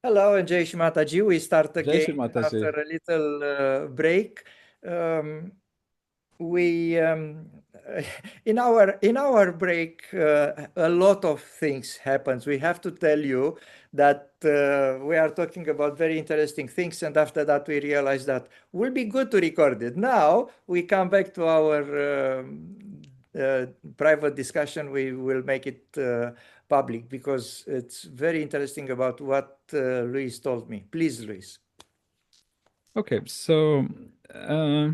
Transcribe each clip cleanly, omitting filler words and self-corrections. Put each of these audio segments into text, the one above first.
Hello, and Shri Mataji. We start Jai Shri again after Mataji. a little break. Um, we in our break, a lot of things happens. We have to tell you that we are talking about very interesting things, and after that we realize that will be good to record it. Now we come back to our uh, private discussion. We will make it public because it's very interesting about what Luis told me. Please, Luis. Okay, so uh,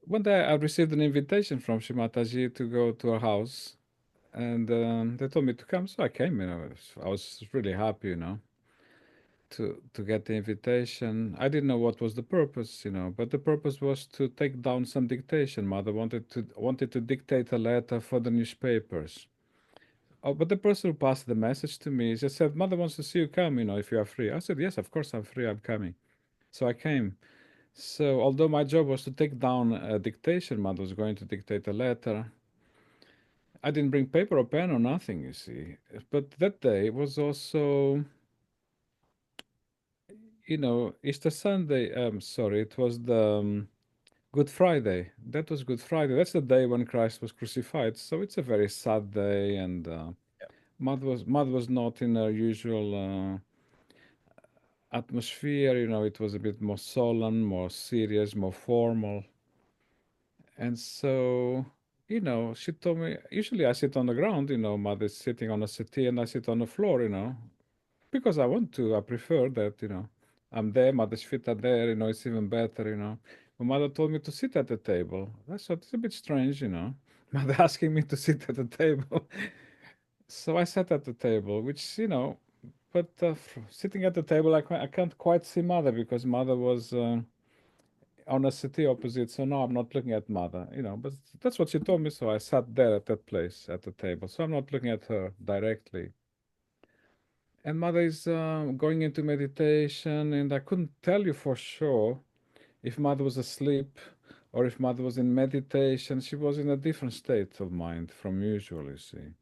one day I received an invitation from Shri Mataji to go to her house, and they told me to come, so I came. I was really happy, to get the invitation. I didn't know what was the purpose, but the purpose was to take down some dictation. Mother wanted to dictate a letter for the newspapers. Oh, but the person who passed the message to me just said, "Mother wants to see you come, if you are free." I said, "Yes, of course I'm free. I'm coming." So I came. So, although my job was to take down a dictation, Mother was going to dictate a letter. I didn't bring paper or pen or nothing, you see. But that day was also, Easter Sunday. Sorry, it was the Good Friday. That was Good Friday. That's the day when Christ was crucified. So it's a very sad day, and Mother was not in her usual atmosphere. It was a bit more solemn, more serious, more formal. And so, she told me, usually I sit on the ground, Mother's sitting on a settee and I sit on the floor, because I want to. I prefer that, I'm there, Mother's feet are there, it's even better, But Mother told me to sit at the table. I thought it's a bit strange, Mother asking me to sit at the table. So I sat at the table, which, but sitting at the table, I can't quite see Mother because Mother was. On a city opposite. So no, I'm not looking at Mother, but that's what she told me. So I sat there at that place at the table. So I'm not looking at her directly. And Mother is going into meditation, and I couldn't tell you for sure if Mother was asleep or if Mother was in meditation. She was in a different state of mind from usual, you see.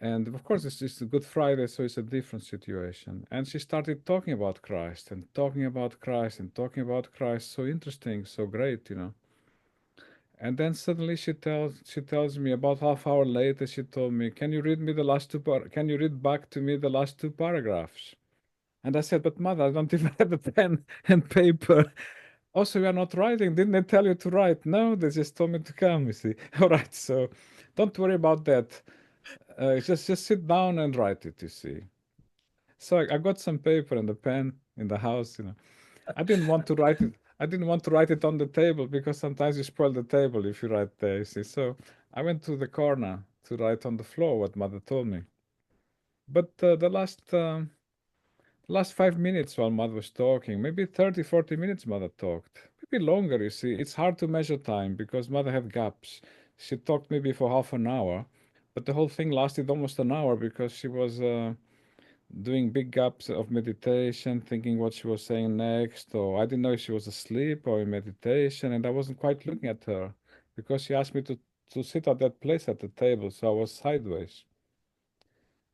And of course, it's a Good Friday, so it's a different situation. And she started talking about Christ and talking about Christ and talking about Christ. So interesting, so great, And then suddenly she tells me about half hour later. She told me, "Can you read me the last Can you read back to me the last two paragraphs?" And I said, "But Mother, I don't even have a pen and paper. Also, you are not writing. Didn't they tell you to write?" "No, they just told me to come." You see. All right, so don't worry about that. Just sit down and write it. You see. So I got some paper and a pen in the house. I didn't want to write it. I didn't want to write it on the table because sometimes you spoil the table if you write there. You see. So I went to the corner to write on the floor what Mother told me. But the last 5 minutes while Mother was talking, maybe 30, 40 minutes Mother talked. Maybe longer, you see. It's hard to measure time because Mother had gaps. She talked maybe for half an hour, but the whole thing lasted almost an hour because she was doing big gaps of meditation, thinking what she was saying next, or I didn't know if she was asleep or in meditation, and I wasn't quite looking at her because she asked me to sit at that place at the table, so I was sideways.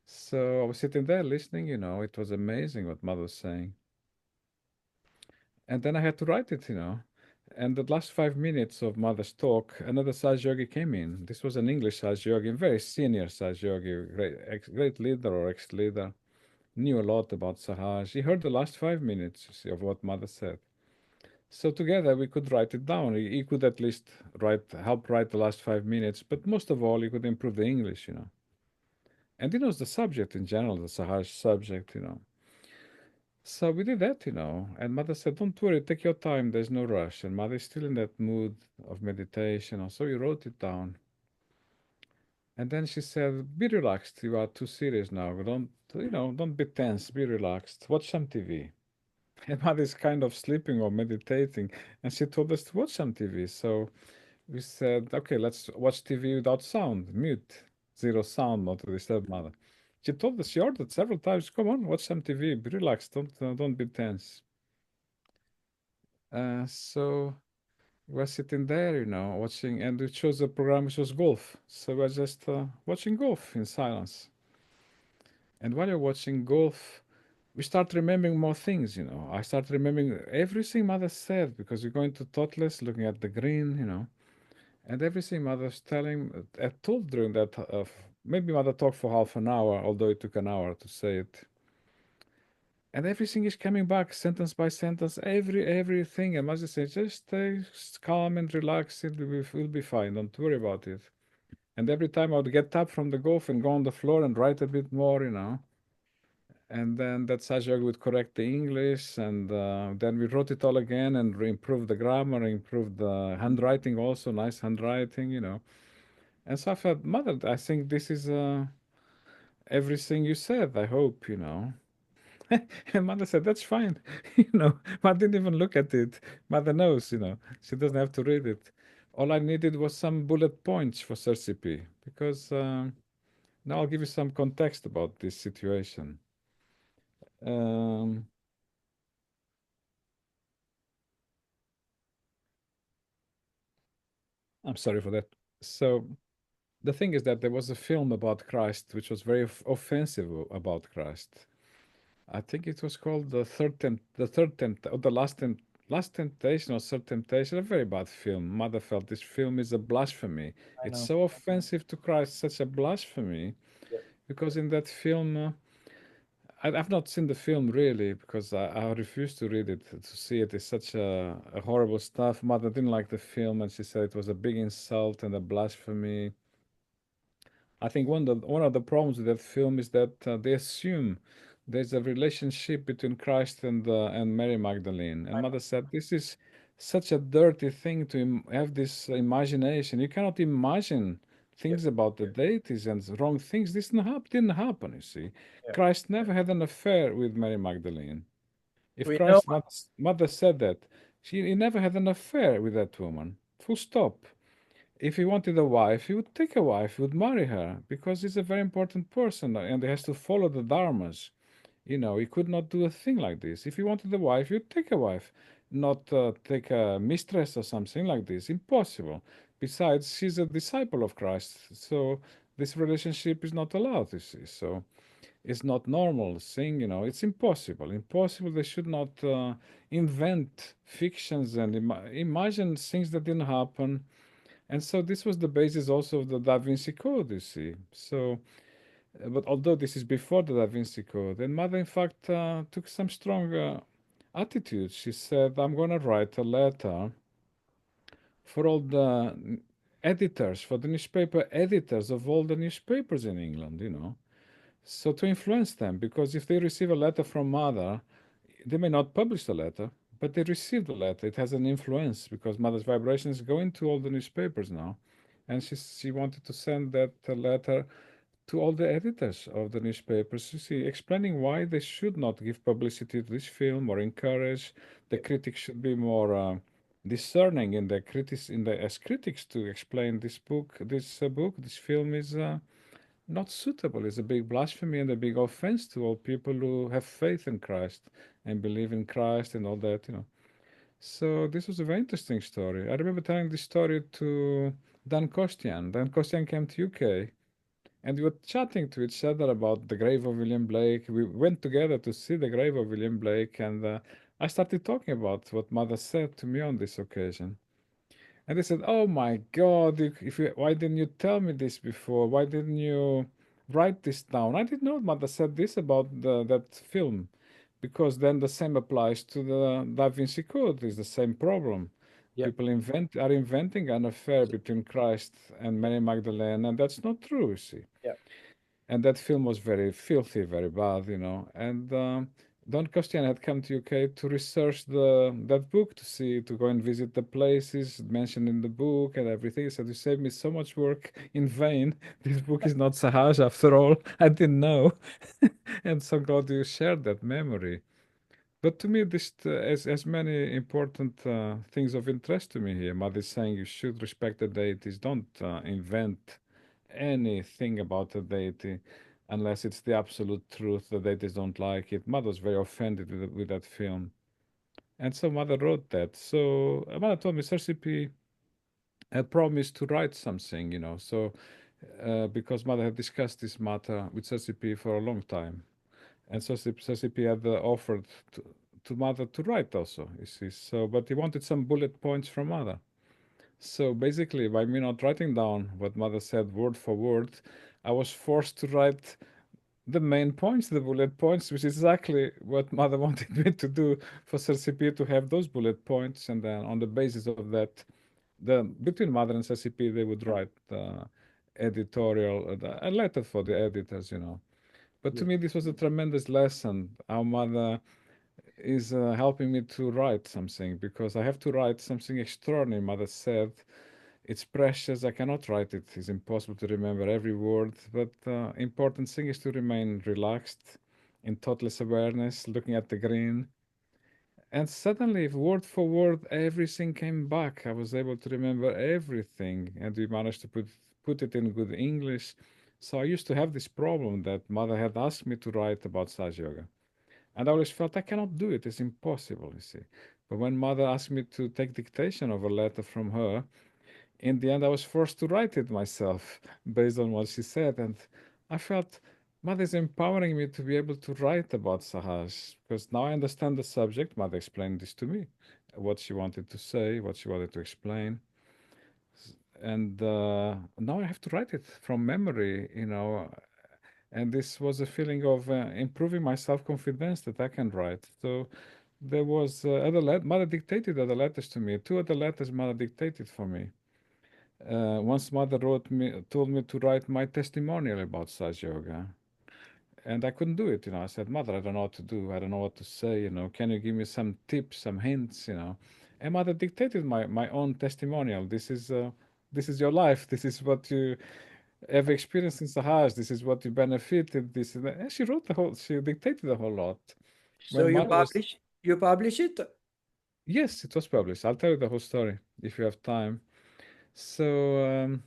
So I was sitting there listening, it was amazing what Mother was saying. And then I had to write it, And the last 5 minutes of Mother's talk, another Saj Yogi came in. This was an English Saj Yogi, very senior Saj Yogi, great leader or ex-leader. Knew a lot about Sahaj. He heard the last 5 minutes, you see, of what Mother said. So together we could write it down. He could at least help write the last 5 minutes, but most of all, he could improve the English, And he knows the subject in general, the Sahaj subject. So we did that, And Mother said, "Don't worry, take your time. There's no rush." And Mother is still in that mood of meditation. So we wrote it down. And then she said, "Be relaxed. You are too serious now. Don't be tense. Be relaxed. Watch some TV." And Mother is kind of sleeping or meditating, and she told us to watch some TV. So we said, "Okay, let's watch TV without sound, mute, zero sound, not to disturb Mother." She told us, she ordered several times, "Come on, watch some TV, be relaxed, don't be tense." So we were sitting there, watching, and we chose a program which was golf. So we were just watching golf in silence. And while you're watching golf, we start remembering more things, you know. I start remembering everything mother said because we're going to Totless, looking at the green, you know, and everything mother's telling, told during that, maybe mother talked for half an hour, although it took an hour to say it. And everything is coming back, sentence by sentence, everything. And mother says, just stay calm and relax, it'll be fine, don't worry about it. And every time I would get up from the golf and go on the floor and write a bit more, you know. And then that Sajog would correct the English, and then we wrote it all again and improved the grammar, improved the handwriting also, nice handwriting, you know. And so I felt, Mother, I think this is everything you said, I hope, you know. And Mother said, that's fine, you know. I didn't even look at it. Mother knows, you know, she doesn't have to read it. All I needed was some bullet points for Cercipi, because now I'll give you some context about this situation. Um, I'm sorry for that. So the thing is that there was a film about Christ which was very offensive about Christ. I think it was called the third tempt, or the last temptation or third temptation. A very bad film. Mother felt this film is a blasphemy. I It's know. so offensive to Christ, such a blasphemy, Yeah. because in that film. I've not seen the film really because I refused to read it to see it. It's such a horrible stuff. Mother didn't like the film and she said it was a big insult and a blasphemy. I think one of the problems with that film is that they assume there's a relationship between Christ and Mary Magdalene. And I Mother know. said this is such a dirty thing to have this imagination. You cannot imagine Yeah. things about the deities and wrong things. This didn't happen. You see, Yeah. Christ never had an affair with Mary Magdalene. If We know. Christ's mother said that, he never had an affair with that woman. Full stop. If he wanted a wife, he would take a wife, he would marry her, because he's a very important person and he has to follow the dharmas. You know, he could not do a thing like this. If he wanted a wife, he would take a wife, not take a mistress or something like this. Impossible. Besides, she's a disciple of Christ, so this relationship is not allowed, you see. So it's not normal thing, you know. It's impossible. Impossible. They should not invent fictions and imagine things that didn't happen, and so this was the basis also of the Da Vinci Code, you see. So, but although this is before the Da Vinci Code, and Mother, in fact, took some strong attitude. She said, I'm going to write a letter for all the editors, for the newspaper editors of all the newspapers in England, you know. So to influence them, because if they receive a letter from Mother, they may not publish the letter, but they received the letter. It has an influence because Mother's vibrations go into all the newspapers now. And she wanted to send that letter to all the editors of the newspapers, you see, explaining why they should not give publicity to this film or encourage. The Yeah. critics should be more discerning in the as critics to explain this film is not suitable. It's a big blasphemy and a big offense to all people who have faith in Christ and believe in Christ and all that, you know. So this was a very interesting story. I remember telling this story to Dan Kostian. Dan Kostian came to UK and we were chatting to each other about the grave of William Blake. We went together to see the grave of William Blake, and I started talking about what Mother said to me on this occasion. And they said, "Oh my God! Why didn't you tell me this before? Why didn't you write this down?" I didn't know Mother said this about that film, because then the same applies to the Da Vinci Code. It's the same problem. Yeah. People are inventing an affair between Christ and Mary Magdalene, and that's not true. You see, Yeah. and that film was very filthy, very bad, you know. And Don Costian had come to UK to research the that book to go and visit the places mentioned in the book and everything. He said, "You saved me so much work in vain. This book is not Sahaj after all. I didn't know." And so glad you shared that memory. But to me, this as many important things of interest to me here. Mother is saying you should respect the deities. Don't invent anything about the deity unless it's the absolute truth. The deities don't like it. Mother was very offended with that film, and so Mother wrote that. So Mother told me, Sir CP, I promised to write something, you know. So because mother had discussed this matter with CCP for a long time. And so CCP had offered to mother to write also, you see. So, but he wanted some bullet points from mother. So basically, by me not writing down what mother said word for word, I was forced to write the main points, the bullet points, which is exactly what mother wanted me to do for CCP to have those bullet points. And then on the basis of that, between mother and CCP, they would write editorial, a letter for the editors, you know. But to Yes. me, this was a tremendous lesson. Our mother is helping me to write something because I have to write something extraordinary. Mother said, "It's precious. I cannot write it. It's impossible to remember every word." But important thing is to remain relaxed, in thoughtless awareness, looking at the green. And suddenly, word for word, everything came back. I was able to remember everything, and we managed to put it in good English. So I used to have this problem that mother had asked me to write about Saj Yoga. And I always felt I cannot do it. It's impossible, you see. But when mother asked me to take dictation of a letter from her, in the end I was forced to write it myself based on what she said. And I felt mother is empowering me to be able to write about Sahaj because now I understand the subject. Mother explained this to me, what she wanted to say, what she wanted to explain. And now I have to write it from memory, you know, and this was a feeling of improving my self-confidence that I can write. So there was mother dictated other letters to me. Two other letters mother dictated for me. Once mother told me to write my testimonial about Saj Yoga, and I couldn't do it. You know, I said, "Mother, I don't know what to do. I don't know what to say. You know, can you give me some tips, some hints? You know." And mother dictated my own testimonial. This is your life. This is what you have experienced in Sahaj. This is what you benefited. This is, and she wrote the whole. She dictated the whole lot. So When mother was, you publish it? yes, it was published. I'll tell you the whole story if you have time. So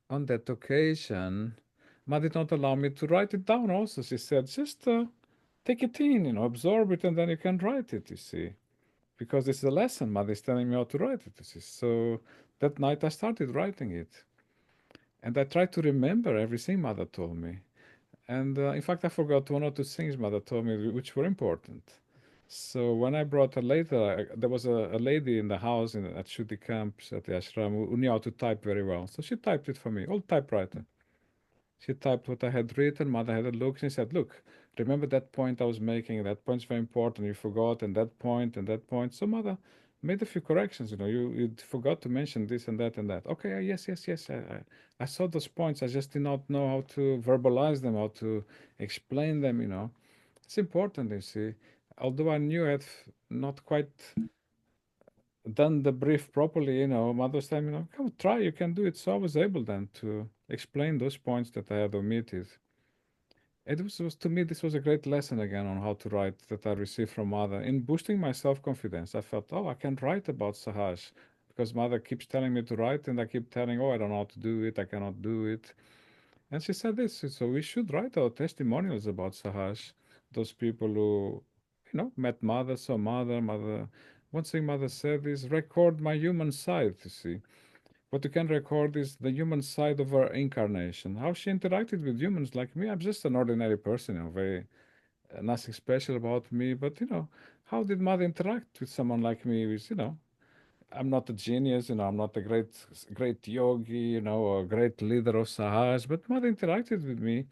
on that occasion, mother did not allow me to write it down. Also, she said, just take it in, you know, absorb it, and then you can write it. You see, because this is a lesson. Mother is telling me how to write it. You see, so that night I started writing it, and I tried to remember everything mother told me. And in fact, I forgot one or two things mother told me which were important. So when I brought her later, there was a lady in the house at Shuddhi camps at the ashram who knew how to type very well. So she typed it for me, old typewriter. She typed what I had written. Mother had a look. She said, "Look, remember that point I was making? That point's very important. You forgot, and that point, and that point." So mother made a few corrections. You know, you forgot to mention this and that and that. Okay, yes, yes, yes. I saw those points. I just did not know how to verbalize them, how to explain them. You know, it's important. You see, although I knew I had not quite done the brief properly, you know, mother was telling me, come try, you can do it. So I was able then to explain those points that I had omitted. Was to me, this was a great lesson again on how to write that I received from mother. In boosting my self-confidence, I felt, oh, I can write about Sahaj because mother keeps telling me to write and I keep telling, oh, I don't know how to do it, I cannot do it. And she said this, so we should write our testimonials about Sahaj, those people who, you know, met mother, saw mother. One thing mother said is record my human side, you see. What you can record is the human side of her incarnation, how she interacted with humans like me. I'm just an ordinary person, you know, very nothing special about me. But you know, how did mother interact with someone like me? With, you know, I'm not a genius, you know, I'm not a great yogi, you know, or a great leader of Sahaj. But mother interacted with me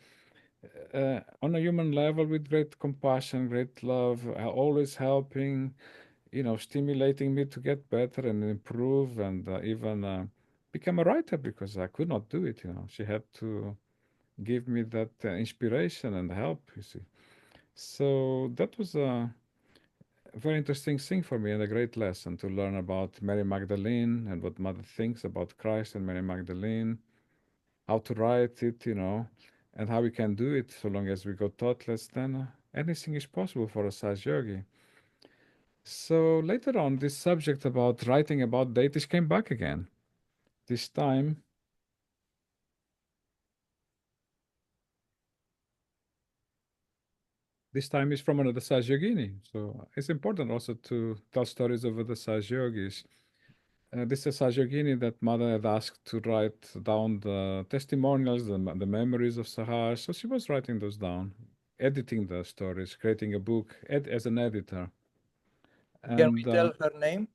on a human level with great compassion, great love, always helping, you know, stimulating me to get better and improve and even become a writer because I could not do it. You know, she had to give me that inspiration and help. You see, so that was a very interesting thing for me and a great lesson to learn about Mary Magdalene and what Mother thinks about Christ and Mary Magdalene, how to write it, you know, and how we can do it so long as we go thoughtless. Then anything is possible for a Saj Yogi. So later on, this subject about writing about deities came back again. This time, this time is from another Saj Yogini. So it's important also to tell stories of other Saj Yogis. This is Sajogini that mother had asked to write down the testimonials, the memories of Sahaj. So she was writing those down, editing the stories, creating a book as an editor. Can we And tell her name?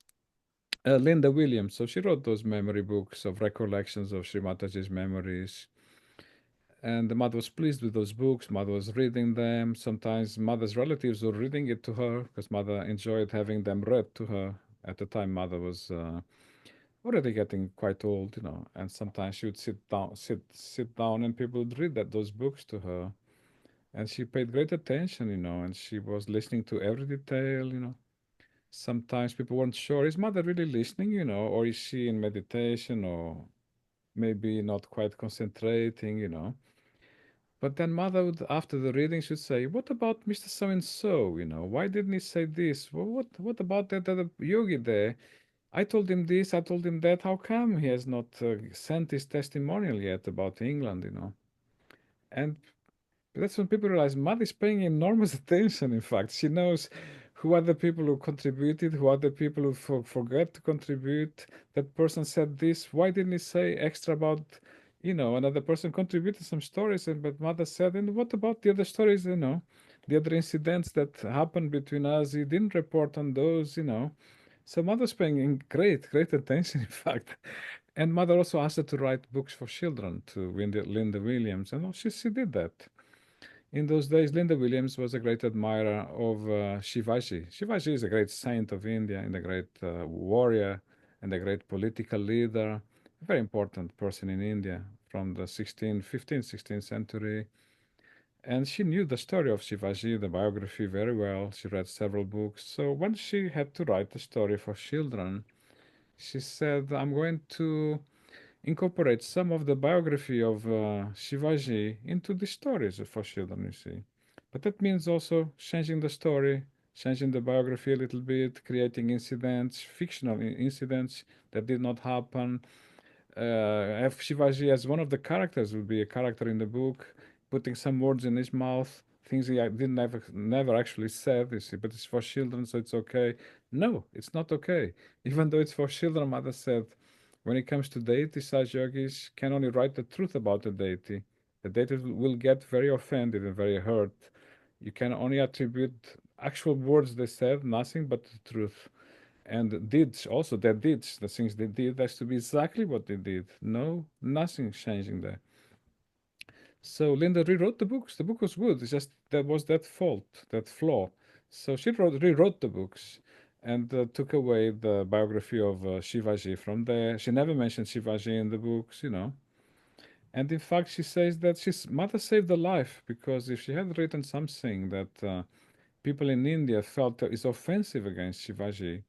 Linda Williams, so she wrote those memory books of recollections of Shri Mataji's memories. And the mother was pleased with those books. Mother was reading them. Sometimes mother's relatives were reading it to her because mother enjoyed having them read to her. At the time, mother was already getting quite old, and sometimes she would sit down, and people would read those books to her, and she paid great attention, and she was listening to every detail. Sometimes people weren't sure, is mother really listening, or is she in meditation, or maybe not quite concentrating. But then mother would, after the reading, should say, "What about Mr. So and so? Why didn't he say this? Well, what about that other yogi there? I told him this, I told him that. How come he has not sent his testimonial yet about England?" And that's when people realize Mad is paying enormous attention, in fact. She knows who are the people who contributed, who are the people who forget to contribute. That person said this. Why didn't he say extra about, another person contributed some stories, but Mother said, and what about the other stories, the other incidents that happened between us? He didn't report on those. So Mother's paying great attention, in fact. And Mother also asked her to write books for children to Linda Williams, and she did that. In those days, Linda Williams was a great admirer of Shivaji. Shivaji is a great saint of India and a great warrior and a great political leader, a very important person in India from the 15th, 16th century. And she knew the story of Shivaji, the biography, very well. She read several books. So when she had to write a story for children, she said, I'm going to incorporate some of the biography of Shivaji into the stories for children, you see. But that means also changing the story, changing the biography a little bit, creating incidents, fictional incidents that did not happen, have Shivaji as one of the characters would be a character in the book, putting some words in his mouth, things he didn't never actually said. You see, but it's for children, so it's okay. No, it's not okay. Even though it's for children, Mother said, when it comes to deity, such yogis can only write the truth about the deity. The deity will get very offended and very hurt. You can only attribute actual words they said, nothing but the truth. And deeds, also their deeds, the things they did, has to be exactly what they did. No, nothing changing there. So Linda rewrote the books. The book was good. It's just there was that fault, that flaw. So she rewrote the books and took away the biography of Shivaji from there. She never mentioned Shivaji in the books. And in fact, she says that his mother saved a life because if she had written something that people in India felt is offensive against Shivaji,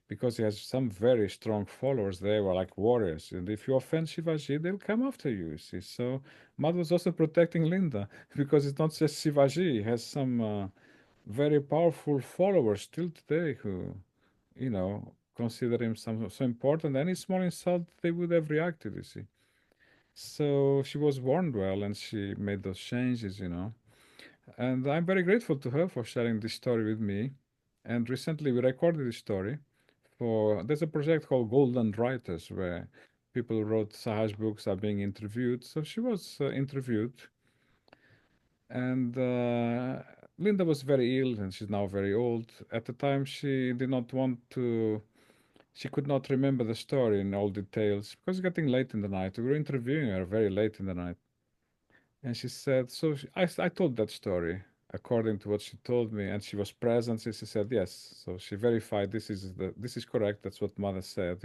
because he has some very strong followers there were like warriors. And if you offend Shivaji, they'll come after you, you see. So Mad was also protecting Linda because it's not just Shivaji. He has some very powerful followers still today who, consider him so important. Any small insult, they would have reacted, you see. So she was warned well and she made those changes. And I'm very grateful to her for sharing this story with me. And recently we recorded this story for there's a project called Golden Writers where people who wrote Sahaj books are being interviewed. So she was interviewed, and Linda was very ill, and she's now very old. At the time, she did not want to. She could not remember the story in all details because it's getting late in the night. We were interviewing her very late in the night, and she said, "So I told that story." According to what she told me, and she was present, so she said yes. So she verified this is correct. That's what mother said.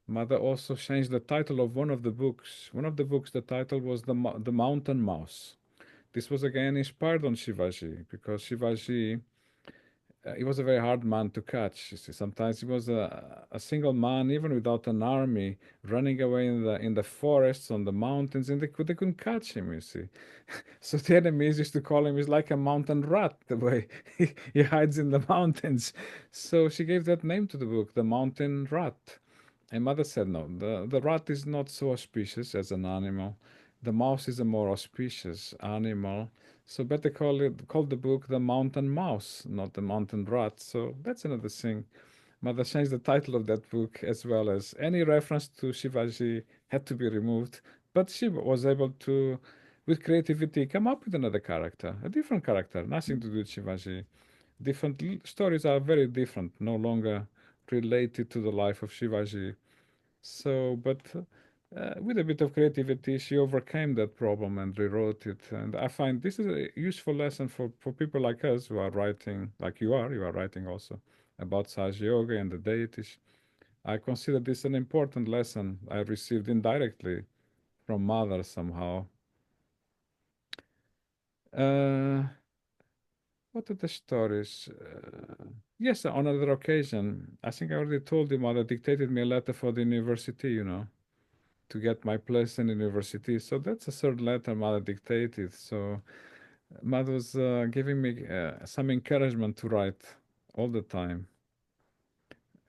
Mother also changed the title of one of the books. One of the books, the title was the Mountain Mouse. This was again inspired on Shivaji because Shivaji, he was a very hard man to catch. You see, sometimes he was a single man, even without an army, running away in the forests, on the mountains, and they couldn't catch him. You see, so the enemies used to call him, he's like a mountain rat, the way he hides in the mountains. So she gave that name to the book, The Mountain Rat. And mother said, no, the rat is not so auspicious as an animal. The mouse is a more auspicious animal. So better call the book The Mountain Mouse, not The Mountain Rat. So that's another thing. Mother changed the title of that book as well as any reference to Shivaji had to be removed. But she was able to, with creativity, come up with another character, a different character, nothing to do with Shivaji. Different stories are very different, no longer related to the life of Shivaji. So, but with a bit of creativity, she overcame that problem and rewrote it. And I find this is a useful lesson for people like us who are writing, like you are writing also about Sahaja Yoga and the deities. I consider this an important lesson I received indirectly from mother somehow. Uh, what are the stories? Yes, on another occasion, I think I already told you, mother dictated me a letter for the university, to get my place in university. So that's a third letter mother dictated. So mother was giving me some encouragement to write all the time.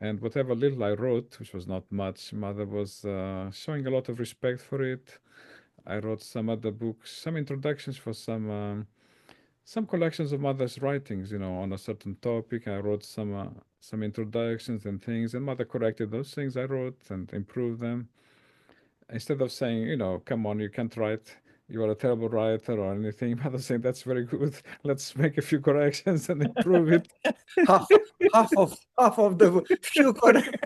And whatever little I wrote, which was not much, mother was showing a lot of respect for it. I wrote some other books, some introductions for some collections of mother's writings, on a certain topic. I wrote some introductions and things, and mother corrected those things I wrote and improved them. Instead of saying, come on, you can't write, you are a terrible writer or anything, mother saying that's very good. Let's make a few corrections and improve it. half half of the few correct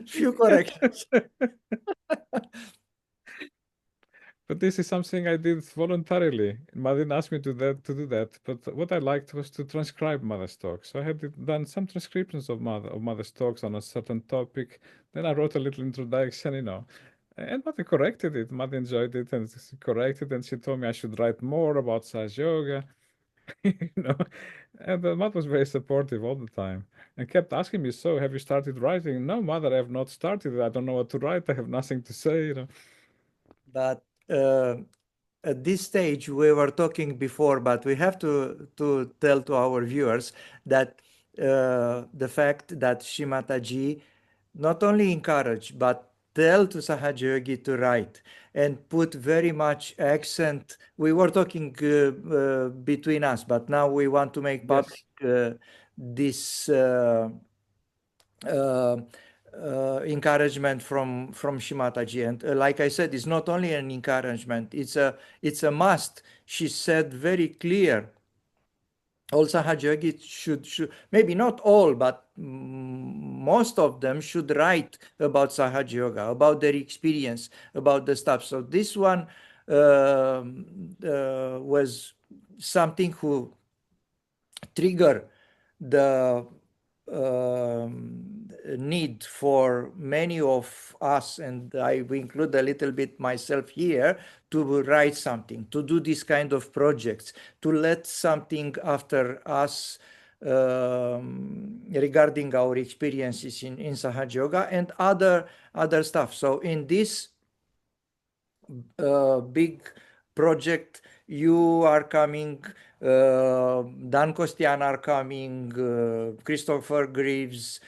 few corrections. But this is something I did voluntarily. Mother didn't ask me to do that. But what I liked was to transcribe mother's talks. So I had done some transcriptions of mother's talks on a certain topic. Then I wrote a little introduction, And mother corrected it. Mother enjoyed it and corrected, and she told me I should write more about Saj Yoga, you know. And mother was very supportive all the time and kept asking me, "So, have you started writing?" "No, mother, I have not started. I don't know what to write. I have nothing to say." But at this stage, we were talking before, but we have to tell to our viewers that the fact that Shri Mataji not only encourage but tell to Sahaja Yogi to write and put very much accent. We were talking between us, but now we want to make public Yes. this uh, encouragement from Shimataji. And like I said, it's not only an encouragement; it's a must. She said very clear. All Sahaja should maybe not all, but most of them should write about Sahaja Yoga, about their experience, about the stuff. So this one was something who trigger the need for many of us, and I include a little bit myself here, to write something, to do this kind of projects, to let something after us regarding our experiences in Sahaja Yoga and other stuff. So in this big project, you are coming, Dan Costian are coming, Christopher Greaves,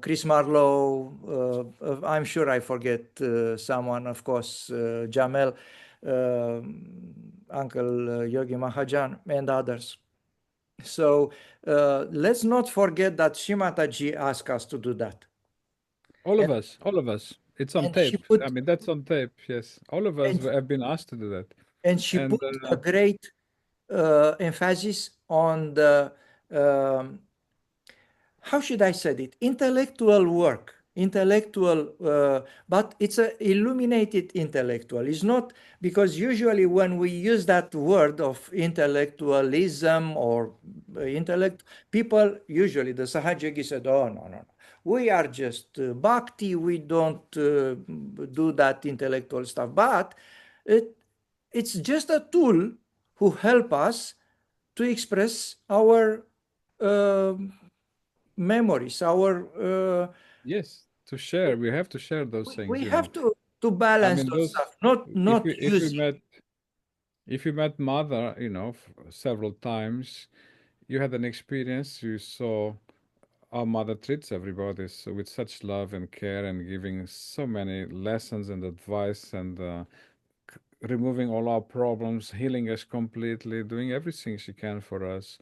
Chris Marlowe, I'm sure I forget someone, of course, Jamel, uh, Uncle Yogi Mahajan, and others. So let's not forget that Shimataji asked us to do that. All And, of us, all of us. It's on and she tape. I put mean, that's on tape. Yes, all of us and, have been asked to do that. and she And put a great emphasis on the how should I say it? Intellectual work, intellectual, but it's a illuminated intellectual. It's not, because usually when we use that word of intellectualism or intellect, people usually the Sahajagi said, "Oh no, no, no, we are just bhakti. We don't do that intellectual stuff." But it it's just a tool who help us to express our um memories, our yes, to share, we have to share those we things, have to I balance mean, those those stuff, not if not you if you use met if you met mother, several times, you had an experience, you saw our mother treats everybody so with such love and care and giving so many lessons and advice and removing all our problems, healing us completely, doing everything she can for us.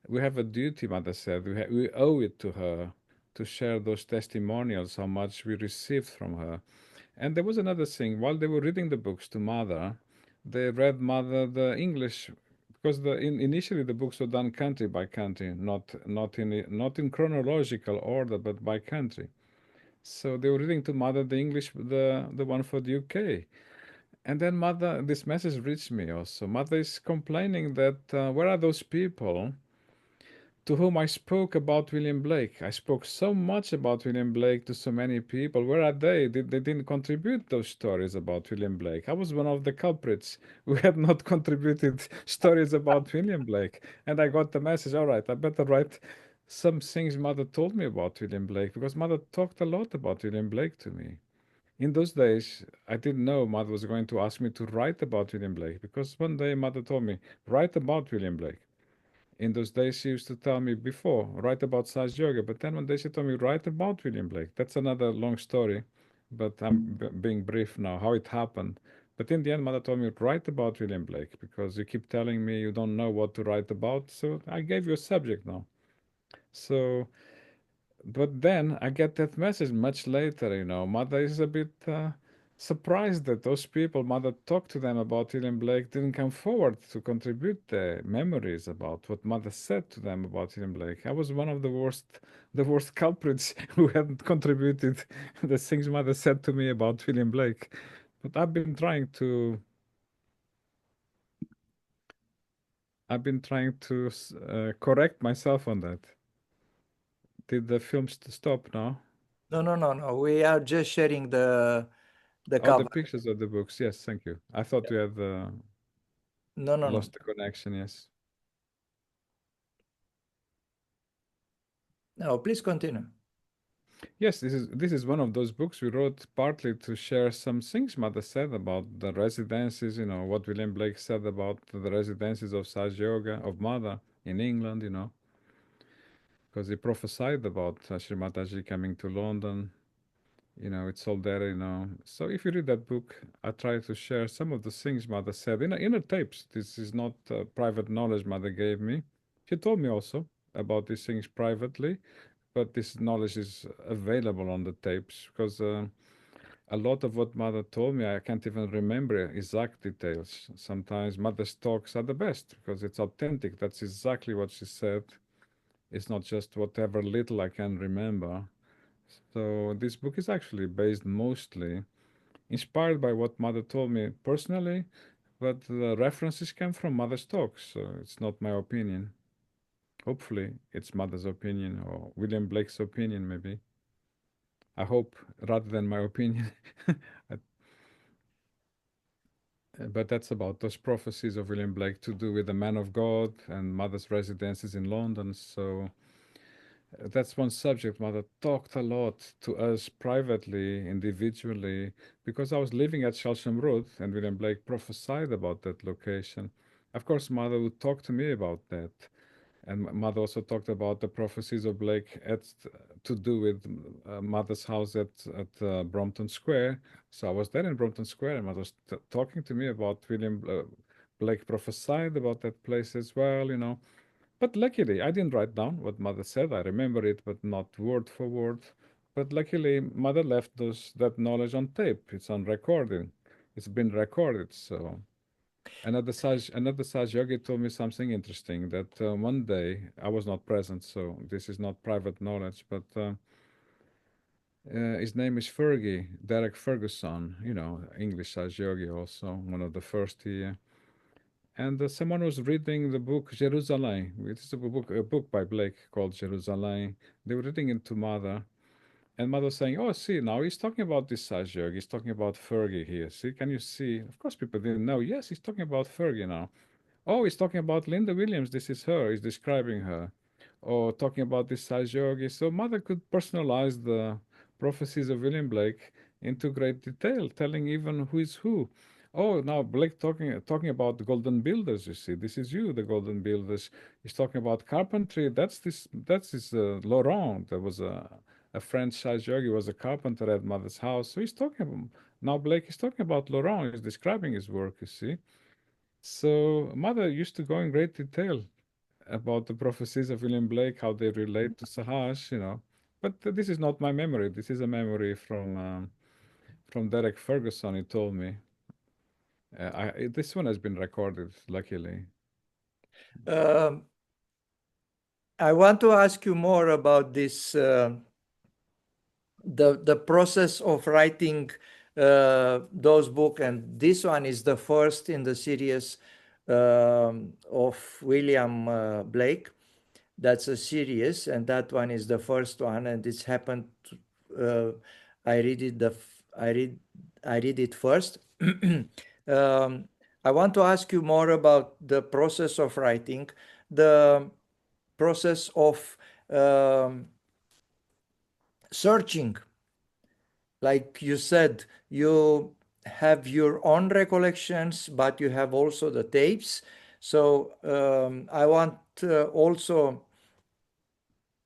We have a duty, Mother said. We owe it to her to share those testimonials, how much we received from her. And there was another thing. While they were reading the books to Mother, they read Mother the English because initially the books were done country by country, not in chronological order, but by country. So they were reading to Mother the English, the one for the UK. And then Mother, this message reached me also. Mother is complaining that where are those people to whom I spoke about William Blake? I spoke so much about William Blake to so many people. Where are they? They didn't contribute those stories about William Blake. I was one of the culprits who had not contributed stories about William Blake. And I got the message, all right, I better write some things Mother told me about William Blake because Mother talked a lot about William Blake to me. In those days, I didn't know Mother was going to ask me to write about William Blake because one day Mother told me, write about William Blake. In those days, she used to tell me before, write about Saj Yoga, but then one day she told me, write about William Blake. That's another long story, but I'm being brief now, how it happened. But in the end, Mother told me, write about William Blake because you keep telling me you don't know what to write about, so I gave you a subject now. So but then I get that message much later, Mother is a bit surprised that those people Mother talked to them about William Blake didn't come forward to contribute their memories about what Mother said to them about William Blake. I was one of the worst culprits who hadn't contributed the things Mother said to me about William Blake. But I've been trying to correct myself on that. Did the film stop now? No, no, no, no. We are just sharing the Oh, the cover. pictures of the books. Yes, thank you. I thought we had No, no, no. lost the connection. Yes. No, please continue. Yes, this is one of those books we wrote partly to share some things Mother said about the residences, what William Blake said about the residences of Saj Yoga, of Mother in England, because he prophesied about Shri Mataji coming to London. It's all there. So if you read that book, I try to share some of the things Mother said in her tapes. This is not private knowledge Mother gave me. She told me also about these things privately, but this knowledge is available on the tapes because a lot of what Mother told me, I can't even remember exact details. Sometimes Mother's talks are the best because it's authentic. That's exactly what she said. It's not just whatever little I can remember. So this book is actually based mostly inspired by what Mother told me personally, but the references come from Mother's talks, so it's not my opinion. Hopefully, it's Mother's opinion or William Blake's opinion, maybe. I hope, rather than my opinion. But that's about those prophecies of William Blake to do with the man of God and Mother's residences in London. So that's one subject Mother talked a lot to us privately, individually, because I was living at Shelsham Road and William Blake prophesied about that location. Of course, Mother would talk to me about that. And Mother also talked about the prophecies of Blake to do with Mother's house at Brompton Square. So I was there in Brompton Square, and Mother was talking to me about William Blake prophesied about that place as well. But luckily, I didn't write down what Mother said. I remember it, but not word for word. But luckily, Mother left that knowledge on tape. It's on recording. It's been recorded. So another Saj yogi told me something interesting that one day I was not present, so this is not private knowledge, but his name is Fergie, Derek Ferguson, English Saj yogi also, one of the first here. And someone was reading the book Jerusalem. It is a book by Blake called Jerusalem. They were reading it to Mother, and Mother was saying, "Oh, see, now he's talking about this Saj yogi. He's talking about Fergie here. See, can you see?" Of course, people didn't know. Yes, he's talking about Fergie now. Oh, he's talking about Linda Williams. This is her. He's describing her. Or talking about this Saj yogi. So Mother could personalize the prophecies of William Blake into great detail, telling even who is who. Oh, now Blake talking about the golden builders. You see, this is you, the golden builders. He's talking about carpentry. That's this Laurent. There was a French Saj yogi, was a carpenter at Mother's house. So he's talking now. Blake is talking about Laurent. He's describing his work. You see. So Mother used to go in great detail about the prophecies of William Blake, how they relate to Sahaj, But this is not my memory. This is a memory from Derek Ferguson. He told me. This one has been recorded, luckily. Um, I want to ask you more about this, the process of writing those book, and this one is the first in the series of William Blake. That's a series, and that one is the first one, and it's happened. Uh, I read it. I read it first. I want to ask you more about the process of writing, the process of um, searching. Like you said, you have your own recollections, but you have also the tapes. So I want also,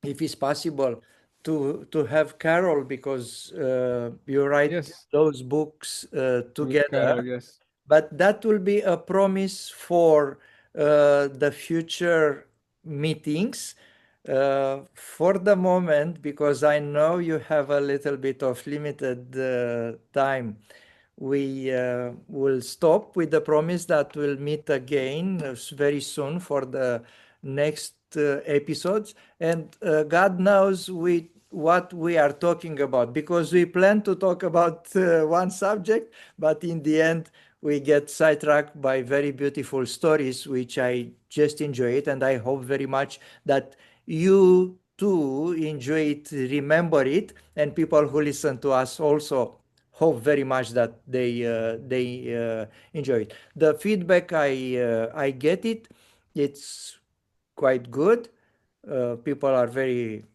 if it's possible, to have Carol, because you write Yes, those books with together. Carol, yes. But that will be a promise for the future meetings. For the moment, because I know you have a little bit of limited time, we will stop with the promise that we'll meet again very soon for the next episodes. And God knows what we are talking about, because we plan to talk about one subject, but in the end, we get sidetracked by very beautiful stories, which I just enjoy it. And I hope very much that you too enjoy it, remember it, and people who listen to us also hope very much that they enjoy it. The feedback I get it, it's quite good. People are very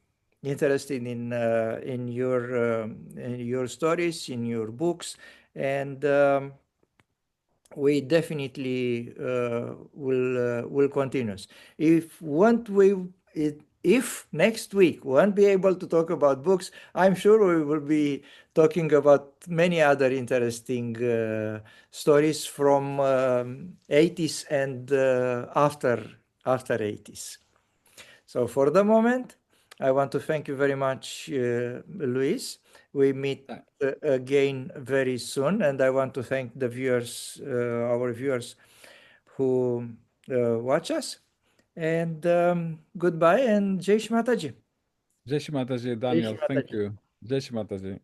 interested in your stories, in your books, and we definitely will continue. If won't we if next week we won't be able to talk about books, I'm sure we will be talking about many other interesting stories from 80s and after 80s. So for the moment, I want to thank you very much, Luis. We meet Uh, again very soon, and I want to thank the viewers, our viewers who watch us. And goodbye, and Jai Shri Mataji. Jai Shri Mataji, Jai Daniel, Shri thank Mataji. you. Jai Shri Mataji.